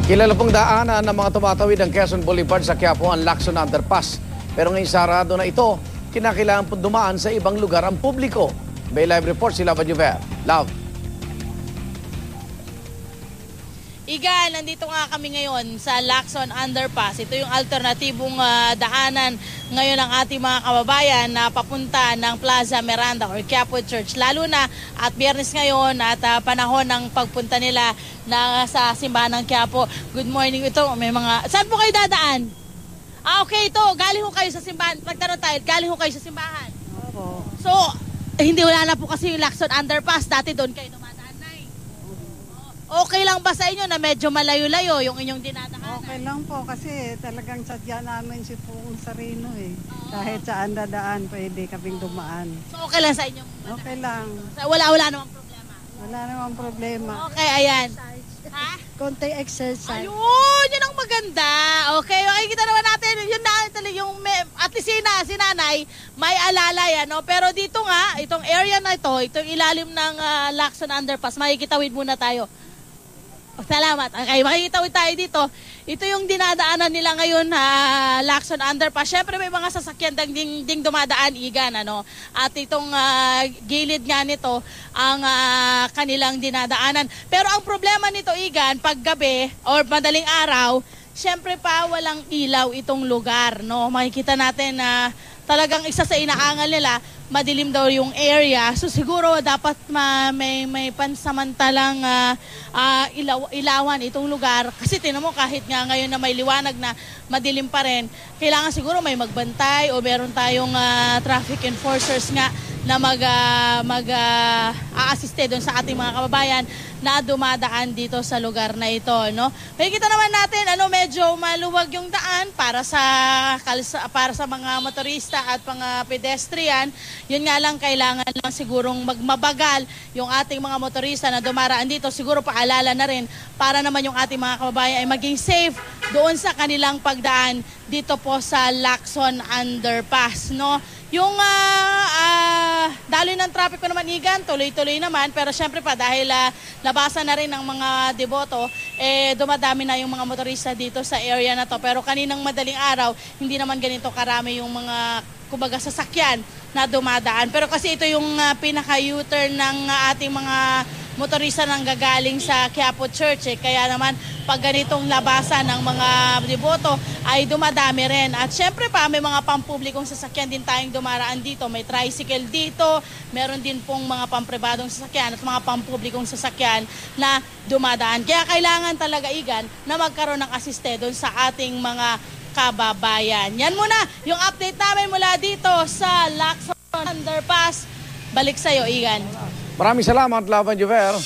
Kilala pong daanan ng mga tumatawid ng Quezon Boulevard sa Quiapo ang Lacson Underpass. Pero ngayon sarado na ito, kinakailangan po dumaan sa ibang lugar ang publiko. May live report si Lava Juver. Love. Igan, nandito nga kami ngayon sa Lacson Underpass. Ito yung alternatibong daanan ngayon ng ating mga kababayan na papunta ng Plaza Miranda or Quiapo Church. Lalo na at Biyernes ngayon at panahon ng pagpunta nila sa simbahan ng Quiapo. Good morning. Ito, may mga... Saan po kayo dadaan? Okay, ito. Galing ho kayo sa simbahan. Pagtanong tayo, galing ho kayo sa simbahan. Opo. So, hindi wala na po kasi yung Lacson Underpass. Dati doon kayo dumadaan. Okay lang ba sa inyo na medyo malayo-layo yung inyong dinadaanan? Okay lang po kasi talagang sadya namin si Pung Sarino eh. Kahit saan dadaan, pwede kaming dumaan. So okay lang sa inyong madaan? Okay lang. So, wala namang problema? Wala namang problema. Okay, ayan. Ha? Konti exercise. Ayun, yun ang maganda. Okay, makikita naman natin, yun na, yung at least si nanay, may alalay, ano? Pero dito nga, itong area na ito, itong ilalim ng Lacson Underpass, makikitawid muna tayo. Salamat. Okay, makikitawid tayo dito. Ito yung dinadaanan nila ngayon Lacson Underpass. Siyempre may mga sasakyan ding dumadaan, Igan, ano. At itong gilid nga nito ang kanilang dinadaanan. Pero ang problema nito, Igan, pag gabi or madaling araw, siyempre pa walang ilaw itong lugar, no. Makikita natin na talagang isa sa inaangal nila, madilim daw yung area. So siguro dapat may pansamantalang ilawan itong lugar. Kasi tinan mo kahit nga ngayon na may liwanag na madilim pa rin, kailangan siguro may magbantay o meron tayong traffic enforcers nga na mag-a-assiste doon sa ating mga kababayan na dumadaan dito sa lugar na ito, no? Makikita naman natin medyo maluwag yung daan para sa mga motorista at mga pedestrian. Yun nga lang, kailangan lang sigurong magmabagal yung ating mga motorista na dumaraan dito. Siguro paalala na rin para naman yung ating mga kababayan ay maging safe doon sa kanilang pagdaan dito po sa Lacson Underpass, no? Yung daloy ng trapiko naman, Igan, tuloy-tuloy naman. Pero syempre pa, dahil nabasa na rin ng mga deboto, dumadami na yung mga motorista dito sa area na to. Pero kaninang madaling araw, hindi naman ganito karami yung mga kumbaga sasakyan na dumadaan. Pero kasi ito yung pinaka-U-turn ng ating mga motorista nang gagaling sa Quiapo Church. Kaya naman pag ganitong labasan ng mga deboto ay dumadami rin. At syempre pa may mga pampublikong sasakyan din tayong dumaraan dito. May tricycle dito, meron din pong mga pampribadong sasakyan at mga pampublikong sasakyan na dumadaan. Kaya kailangan talaga, Igan, na magkaroon ng asiste doon sa ating mga kababayan. Yan muna yung update namin mula dito sa Lacson Underpass. Balik sa'yo, Igan. Maraming salamat, Lava Juver.